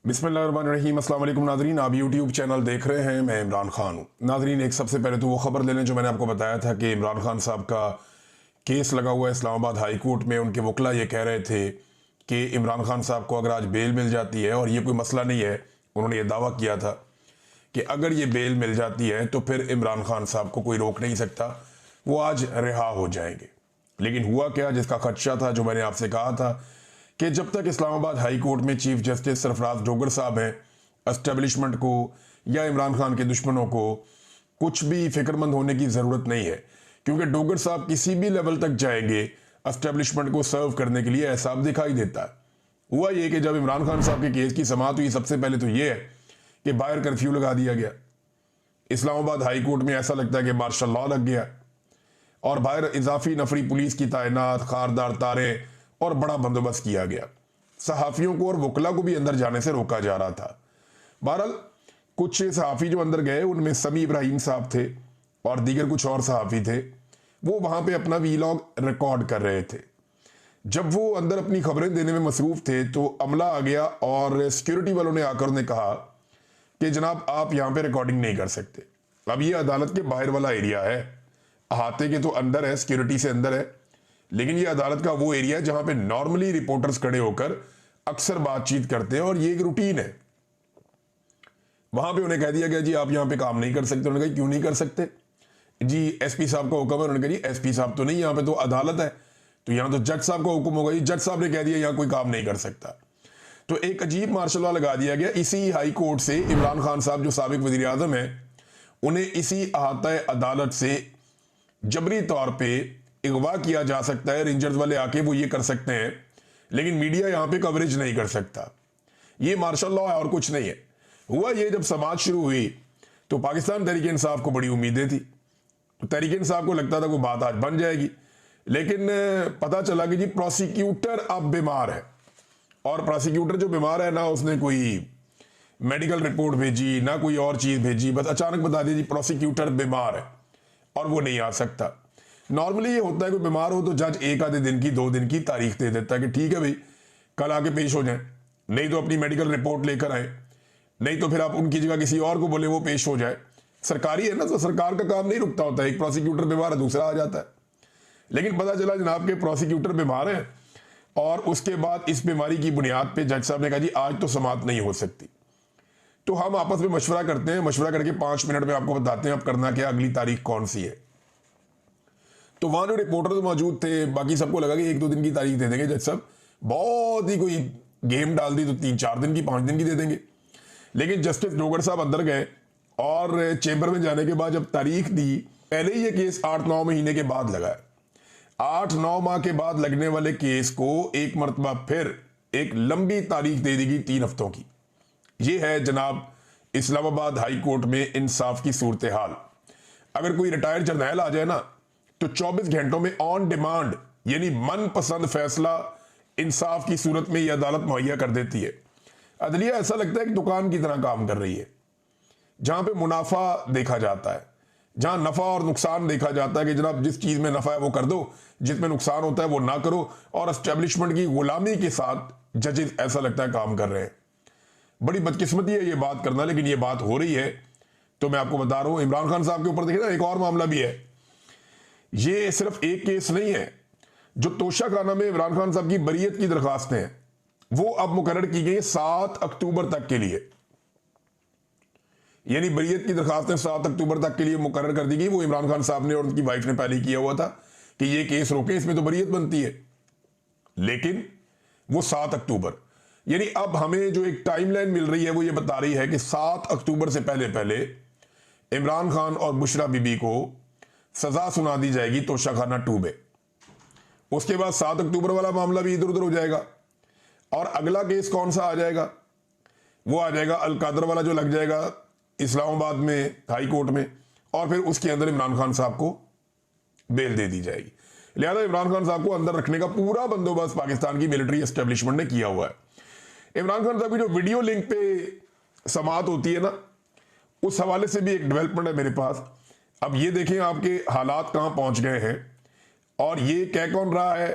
बिस्मिल्लाहिर्रहमानिर्रहीम। अस्सलाम वालेकुम नाजरीन, आप यूट्यूब चैनल देख रहे हैं। मैं इमरान खान हूँ। नाजरीन, एक सबसे पहले तो वो खबर ले लें जो मैंने आपको बताया था कि इमरान खान साहब का केस लगा हुआ है इस्लामाबाद हाई कोर्ट में। उनके वकला ये कह रहे थे कि इमरान खान साहब को अगर आज बेल मिल जाती है, और ये कोई मसला नहीं है, उन्होंने ये दावा किया था कि अगर ये बेल मिल जाती है तो फिर इमरान खान साहब को कोई रोक नहीं सकता, वो आज रिहा हो जाएंगे। लेकिन हुआ क्या, जिसका खदशा था, जो मैंने आपसे कहा था कि जब तक इस्लामाबाद हाई कोर्ट में चीफ जस्टिस सरफराज डोगर साहब हैं, एस्टेब्लिशमेंट को या इमरान खान के दुश्मनों को कुछ भी फिक्रमंद होने की ज़रूरत नहीं है, क्योंकि डोगर साहब किसी भी लेवल तक जाएंगे एस्टेब्लिशमेंट को सर्व करने के लिए, ऐसा अब दिखाई देता है। हुआ ये कि जब इमरान खान साहब के केस की समाअत हुई, सबसे पहले तो ये है कि बाहर कर्फ्यू लगा दिया गया। इस्लामाबाद हाई कोर्ट में ऐसा लगता है कि मार्शल लॉ लग गया, और बाहर इजाफी नफरी पुलिस की तैनात, खारदार तारे और बड़ा बंदोबस्त किया गया। सहाफ़ियों को और वकला को भी अंदर जाने से रोका जा रहा था। बहरहाल कुछ सहाफ़ी जो अंदर गए, उनमें समी इब्राहिम साहब थे और दीगर कुछ और सहाफ़ी थे। वो वहाँ पे अपना वीलॉग रिकॉर्ड कर रहे थे। जब वो अंदर अपनी खबरें देने में मसरूफ़ थे तो अमला आ गया और सिक्योरिटी वालों ने आकर उन्हें कहा कि जनाब, आप यहाँ पे रिकॉर्डिंग नहीं कर सकते। अब ये अदालत के बाहर वाला एरिया है, अहाते के तो अंदर है, सिक्योरिटी से अंदर है, लेकिन ये अदालत का वो एरिया है जहां पे नॉर्मली रिपोर्टर्स खड़े होकर अक्सर बातचीत करते हैं, और ये एक रूटीन है। वहां पे उन्हें कह दिया गया, जी आप यहां पे काम नहीं कर सकते। उन्होंने कहा, क्यों नहीं कर सकते जी? एसपी साहब का हुक्म है। उन्होंने कहा, जी एसपी साहब तो नहीं, यहां पे तो अदालत है, तो यहां तो जज साहब का हुक्म होगा। जी जज साहब ने कह दिया यहां कोई काम नहीं कर सकता। तो एक अजीब मार्शल लॉ लगा दिया गया। इसी हाई कोर्ट से इमरान खान साहब, जो साबिक वजीर आजम है, उन्हें इसी अहाता अदालत से जबरी तौर पे अगवा किया जा सकता है। रेंजर्स वाले आके वो ये कर सकते हैं, लेकिन मीडिया यहां पे कवरेज नहीं कर सकता। ये मार्शल लॉ है और कुछ नहीं है। हुआ ये, जब समाज शुरू हुई तो पाकिस्तान तहरीक इंसाफ को बड़ी उम्मीदें थी। तहरीक इंसाफ को लगता था कोई बात आज बन जाएगी, लेकिन पता चला कि जी प्रोसिक्यूटर अब बीमार है। और प्रोसिक्यूटर जो बीमार है ना, उसने कोई मेडिकल रिपोर्ट भेजी ना कोई और चीज भेजी, बस अचानक बता दी जी प्रोसिक्यूटर बीमार है और वो नहीं आ सकता। नॉर्मली ये होता है, कोई बीमार हो तो जज एक आधे दिन की, 2 दिन की तारीख दे देता है कि ठीक है भाई, कल आके पेश हो जाए, नहीं तो अपनी मेडिकल रिपोर्ट लेकर आए, नहीं तो फिर आप उनकी जगह किसी और को बोले वो पेश हो जाए। सरकारी है ना, तो सरकार का काम नहीं रुकता होता है। एक प्रोसिक्यूटर बीमार है, दूसरा आ जाता है। लेकिन पता चला जनाब के प्रोसिक्यूटर बीमार है, और उसके बाद इस बीमारी की बुनियाद पर जज साहब ने कहा, जी आज तो समाअत नहीं हो सकती। तो हम आपस में मशवरा करते हैं, मशवरा करके 5 मिनट में आपको बताते हैं अब करना क्या, अगली तारीख कौन सी है। तो वहां जो रिपोर्टर मौजूद थे, बाकी सबको लगा कि 1-2 दिन की तारीख दे देंगे जज साहब, बहुत ही कोई गेम डाल दी तो 3-4 दिन की, 5 दिन की दे देंगे। लेकिन जस्टिस डोगर साहब अंदर गए और चेंबर में जाने के बाद जब तारीख दी, पहले ही ये केस 8-9 महीने के बाद लगा है। 8-9 माह के बाद लगने वाले केस को एक मरतबा फिर एक लंबी तारीख दे दी गई, 3 हफ्तों की। ये है जनाब इस्लामाबाद हाई कोर्ट में इंसाफ की सूरत हाल। अगर कोई रिटायर्ड जर्नैल आ जाए ना, तो 24 घंटों में ऑन डिमांड, यानी मनपसंद फैसला इंसाफ की सूरत में यह अदालत मुहैया कर देती है। अदलिया ऐसा लगता है कि दुकान की तरह काम कर रही है, जहां पे मुनाफा देखा जाता है, जहां नफा और नुकसान देखा जाता है कि जनाब जिस चीज में नफा है वो कर दो, जिसमें नुकसान होता है वो ना करो। और एस्टेब्लिशमेंट की गुलामी के साथ जजेस ऐसा लगता है काम कर रहे हैं। बड़ी बदकिस्मती है ये बात करना, लेकिन ये बात हो रही है। तो मैं आपको बता रहा हूं, इमरान खान साहब के ऊपर देखिए ना, एक और मामला भी है। ये सिर्फ एक केस नहीं है। जो तोशा खाना में इमरान खान साहब की बरीयत की दरखास्तें हैं, वो अब मुकर्रर की गई 7 अक्टूबर तक के लिए। यानी बरीयत की दरखास्तें 7 अक्टूबर तक के लिए मुकर्रर कर दी गई। वो इमरान खान साहब ने और उनकी वाइफ ने पहले ही किया हुआ था कि ये केस रोके, इसमें तो बरीयत बनती है। लेकिन वो 7 अक्टूबर, यानी अब हमें जो एक टाइमलाइन मिल रही है वो ये बता रही है कि 7 अक्टूबर से पहले पहले इमरान खान और बुशरा बीबी को सजा सुना दी जाएगी तोशा खाना 2 में। उसके बाद 7 अक्टूबर वाला मामला भी इधर उधर हो जाएगा, और अगला केस कौन सा आ जाएगा? वो आ जाएगा अलकादर वाला, जो लग जाएगा इस्लामाबाद में हाई कोर्ट में, और फिर उसके अंदर इमरान खान साहब को बेल दे दी जाएगी। लिहाजा इमरान खान साहब को अंदर रखने का पूरा बंदोबस्त पाकिस्तान की मिलिट्री एस्टेब्लिशमेंट ने किया हुआ है। इमरान खान साहब की जो वीडियो लिंक पे समाअत होती है ना, उस हवाले से भी एक डेवलपमेंट है मेरे पास। अब ये देखें आपके हालात कहां पहुंच गए हैं, और ये कह कौन रहा है?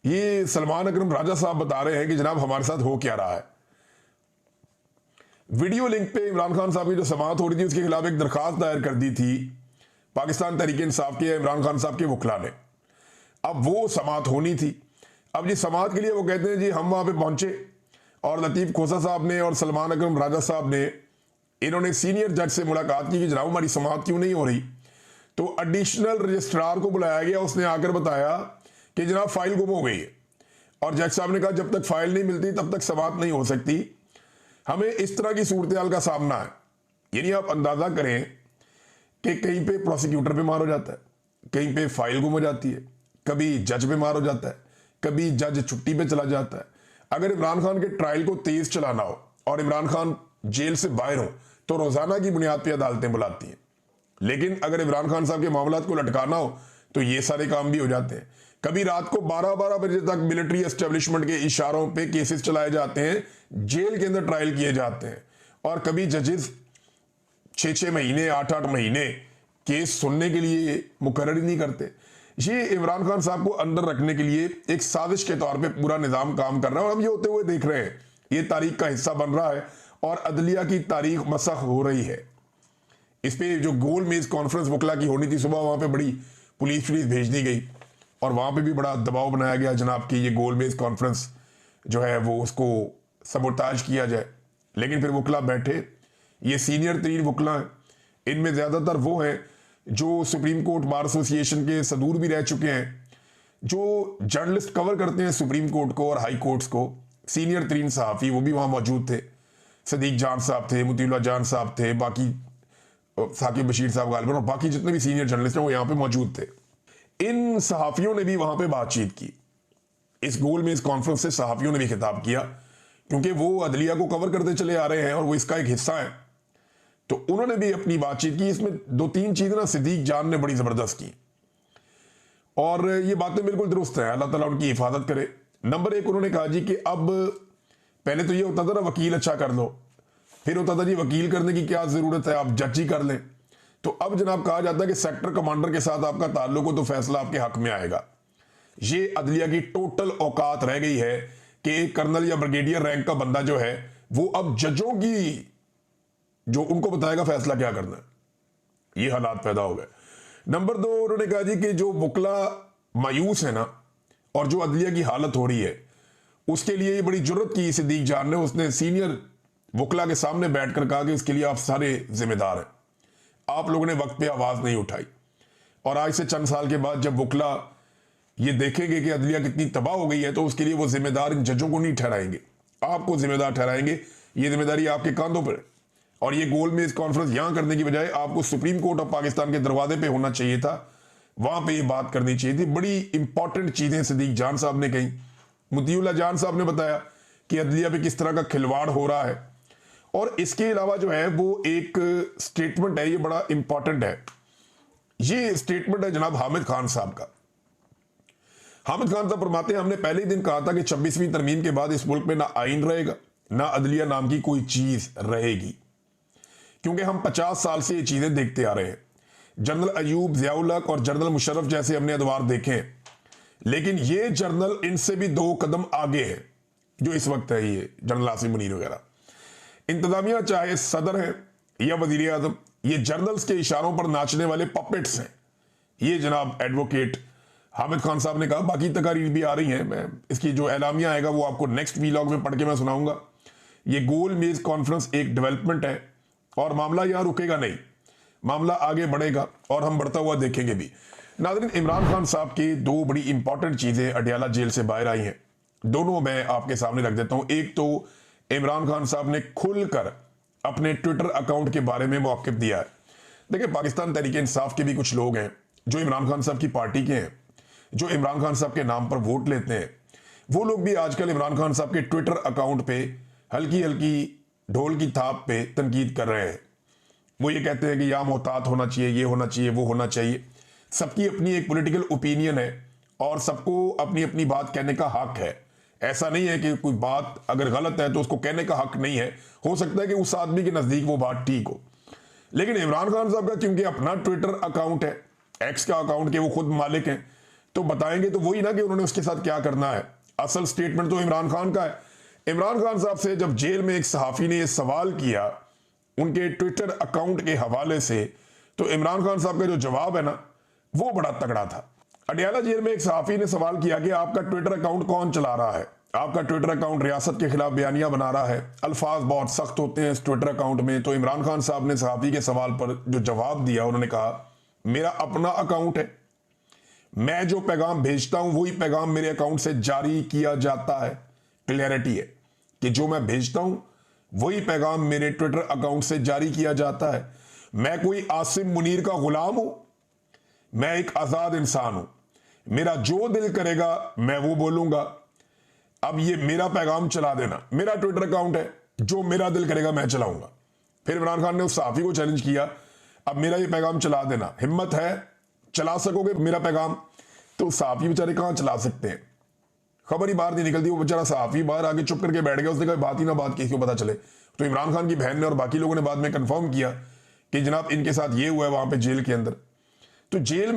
ये सलमान अकरम राजा साहब बता रहे हैं कि जनाब हमारे साथ हो क्या रहा है। वीडियो लिंक पे इमरान खान साहब की जो समाअत हो रही थी उसके खिलाफ एक दरखास्त दायर कर दी थी पाकिस्तान तहरीक इंसाफ के इमरान खान साहब के वकला ने। अब वो समाअत होनी थी। अब जी समाअत के लिए वो कहते हैं जी हम वहां पे पहुंचे और लतीफ़ खोसा साहब ने और सलमान अकरम राजा साहब ने इन्होंने सीनियर जज से मुलाकात की कि जनाब हमारी समाअत क्यों नहीं हो रही। तो एडिशनल रजिस्ट्रार को बुलाया गया, उसने आकर बताया कि जनाब फाइल गुम हो गई है और जज साहब ने कहा जब तक फाइल नहीं मिलती तब तक समाअत नहीं हो सकती। हमें इस तरह की सूरत हाल का सामना है। यानी आप अंदाजा करें कि कहीं पे प्रोसिक्यूटर बीमार हो जाता है, कहीं पे फाइल गुम हो जाती है, कभी जज बीमार हो जाता है, कभी जज छुट्टी पे चला जाता है। अगर इमरान खान के ट्रायल को तेज चलाना हो और इमरान खान जेल से बाहर हो तो रोजाना की बुनियाद पर अदालतें बुलाती हैं। लेकिन अगर इमरान खान साहब के मामलात को लटकाना हो तो ये सारे काम भी हो जाते हैं। कभी रात को 12-12 बजे तक मिलिट्री एस्टेब्लिशमेंट के इशारों पे केसेस चलाए जाते हैं, जेल के अंदर ट्रायल किए जाते हैं और कभी जजेस 6-6 महीने 8-8 महीने केस सुनने के लिए मुकर्रर ही नहीं करते। ये इमरान खान साहब को अंदर रखने के लिए एक साजिश के तौर पे पूरा निजाम काम कर रहा है और हम ये होते हुए देख रहे हैं। ये तारीख का हिस्सा बन रहा है और अदलिया की तारीख मसख हो रही है। इस पे जो गोल मेज कॉन्फ्रेंस वकला की होनी थी सुबह, वहां पे बड़ी पुलिस भेज दी गई और वहां पे भी बड़ा दबाव बनाया गया जनाब कि ये गोल मेज कॉन्फ्रेंस जो है वो उसको सबोटाज किया जाए। लेकिन फिर वकला बैठे, ये सीनियर तरीन वकला हैं, इनमें ज़्यादातर वो हैं जो सुप्रीम कोर्ट बार एसोसिएशन के सदूर भी रह चुके हैं, जो जर्नलिस्ट कवर करते हैं सुप्रीम कोर्ट को और हाई कोर्ट्स को। सीनियर तरीन सहाफ़ी वो भी वहाँ मौजूद थे, सदीक जान साहब थे, मुतीउल्लाह जान साहब थे, बाकी साकिब बशीर साहब गालिबन और बाकी जितने भी सीनियर जर्नलिस्ट हैं वो यहाँ पे मौजूद थे। इन सहाफ़ियों ने भी वहाँ पे बातचीत की। इस गोल मेज कॉन्फ्रेंस से सहाफ़ियों ने भी खिताब किया क्योंकि वो अदलिया को कवर करते चले आ रहे हैं और वो इसका एक हिस्सा है। तो उन्होंने भी अपनी बातचीत की। इसमें 2-3 चीज़ें ना सदीक जान ने बड़ी ज़बरदस्त की और ये बातें बिल्कुल दुरुस्त हैं, अल्लाह ताला उनकी हिफाजत करे। नंबर 1 उन्होंने कहा जी कि अब पहले तो ये होता था ना वकील अच्छा कर लो, फिर होता था जी वकील करने की क्या ज़रूरत है, आप जज ही कर लें। तो अब जनाब कहा जाता है कि सेक्टर कमांडर के साथ आपका ताल्लुक हो तो फैसला आपके हक में आएगा। ये अदलिया की टोटल औकात रह गई है कि एक कर्नल या ब्रिगेडियर रैंक का बंदा जो है वो अब जजों की जो उनको बताएगा फैसला क्या करना है। ये हालात पैदा हो गए। नंबर 2 उन्होंने कहा जी कि जो वकला मायूस है ना और जो अदलिया की हालत हो रही है उसके लिए ये बड़ी जुर्रत की सदीक जान ने, उसने सीनियर वकला के सामने बैठकर कहा कि इसके लिए आप सारे जिम्मेदार हैं, आप लोगों ने वक्त पे आवाज नहीं उठाई और आज से चंद साल के बाद जब वकला ये देखेंगे कि अदलिया कितनी तबाह हो गई है तो उसके लिए वो जिम्मेदार इन जजों को नहीं ठहराएंगे, आपको जिम्मेदार ठहराएंगे। ये जिम्मेदारी आपके कांधों पर है और ये गोल मेज कॉन्फ्रेंस यहां करने की बजाय आपको सुप्रीम कोर्ट ऑफ पाकिस्तान के दरवाजे पे होना चाहिए था, वहां पे ये बात करनी चाहिए थी। बड़ी इंपॉर्टेंट चीजें सदीक जान साहब ने कही। मुतीउल्लाह जान साहब ने बताया कि अदलिया पे किस तरह का खिलवाड़ हो रहा है और इसके अलावा जो है वो एक स्टेटमेंट है, ये बड़ा इंपॉर्टेंट है। ये स्टेटमेंट है जनाब हामिद खान साहब का। हामिद खान साहब फरमाते हैं हमने पहले ही दिन कहा था कि 26वीं तरमीम के बाद इस मुल्क में ना आइन रहेगा ना अदलिया नाम की कोई चीज रहेगी, क्योंकि हम 50 साल से ये चीजें देखते आ रहे हैं। जनरल अयूब, ज़ियाउल हक और जनरल मुशर्रफ जैसे हमने अदवार देखे हैं, लेकिन ये जनरल इनसे भी 2 कदम आगे है जो इस वक्त है, ये जनरल आसिम मुनीर वगैरह। इंतजामिया चाहे सदर है या वजीर आजम, ये जर्नल्स के इशारों पर नाचने वाले पपेट्स हैं। ये जनाब एडवोकेट हामिद खान साहब ने कहा। बाकी तकारीर भी आ रही हैं, मैं इसकी जो एलामिया आएगा वो आपको नेक्स्ट वीलॉग में पढ़ के मैं सुनाऊंगा। ये गोल मेज कॉन्फ्रेंस एक डेवलपमेंट है और मामला यहां रुकेगा नहीं, मामला आगे बढ़ेगा और हम बढ़ता हुआ देखेंगे भी। नाज़रीन, इमरान खान साहब की 2 बड़ी इंपॉर्टेंट चीजें अडयाला जेल से बाहर आई हैं, दोनों मैं आपके सामने रख देता हूं। एक तो इमरान खान साहब ने खुलकर अपने ट्विटर अकाउंट के बारे में मौक़िफ़ दिया है। देखिए, पाकिस्तान तहरीक इंसाफ के भी कुछ लोग हैं जो इमरान खान साहब की पार्टी के हैं, जो इमरान खान साहब के नाम पर वोट लेते हैं। वो लोग भी आजकल इमरान खान साहब के ट्विटर अकाउंट पे हल्की हल्की ढोल की थाप पे तनकीद कर रहे हैं। वो ये कहते हैं कि यहाँ मोहतात होना चाहिए, ये होना चाहिए, वो होना चाहिए। सबकी अपनी एक पॉलिटिकल ओपिनियन है और सबको अपनी अपनी बात कहने का हक है। ऐसा नहीं है कि कोई बात अगर गलत है तो उसको कहने का हक नहीं है। हो सकता है कि उस आदमी के नजदीक वो बात ठीक हो, लेकिन इमरान खान साहब का क्योंकि अपना ट्विटर अकाउंट है, एक्स का अकाउंट के वो खुद मालिक हैं, तो बताएंगे तो वही ना कि उन्होंने उसके साथ क्या करना है। असल स्टेटमेंट तो इमरान खान का है। इमरान खान साहब से जब जेल में एक सहाफी ने यह सवाल किया उनके ट्विटर अकाउंट के हवाले से, तो इमरान खान साहब का जो जवाब है ना वो बड़ा तगड़ा था। अडियाला जेल में एक सहाफी ने सवाल किया कि आपका ट्विटर अकाउंट कौन चला रहा है? आपका ट्विटर अकाउंट रियासत के खिलाफ बयानियां बना रहा है, अल्फाज बहुत सख्त होते हैं इस ट्विटर अकाउंट में। तो इमरान खान साहब ने सहाफी के सवाल पर जो जवाब दिया, उन्होंने कहा मेरा अपना अकाउंट है, मैं जो पैगाम भेजता हूं वही पैगाम मेरे अकाउंट से जारी किया जाता है। क्लियरिटी है कि जो मैं भेजता हूं वही पैगाम मेरे ट्विटर अकाउंट से जारी किया जाता है। मैं कोई आसिम मुनीर का गुलाम हूं, मैं एक आजाद इंसान हूं, मेरा जो दिल करेगा मैं वो बोलूंगा। अब ये मेरा पैगाम चला देना, मेरा ट्विटर अकाउंट है, जो मेरा दिल करेगा मैं चलाऊंगा। फिर इमरान खान ने उस सहाफी को चैलेंज किया, अब मेरा ये पैगाम चला देना, हिम्मत है चला सकोगे मेरा पैगाम? तो सहाफी बेचारे कहां चला सकते हैं, खबर ही बाहर नहीं निकलती। वो बेचारा सहाफी बाहर आके चुप करके बैठ गया, उसने कहा बात ही ना बात किसी को पता चले। तो इमरान खान की बहन ने और बाकी लोगों ने बाद में कंफर्म किया कि जनाब इनके साथ ये हुआ है वहां पे जेल के अंदर। तो जेल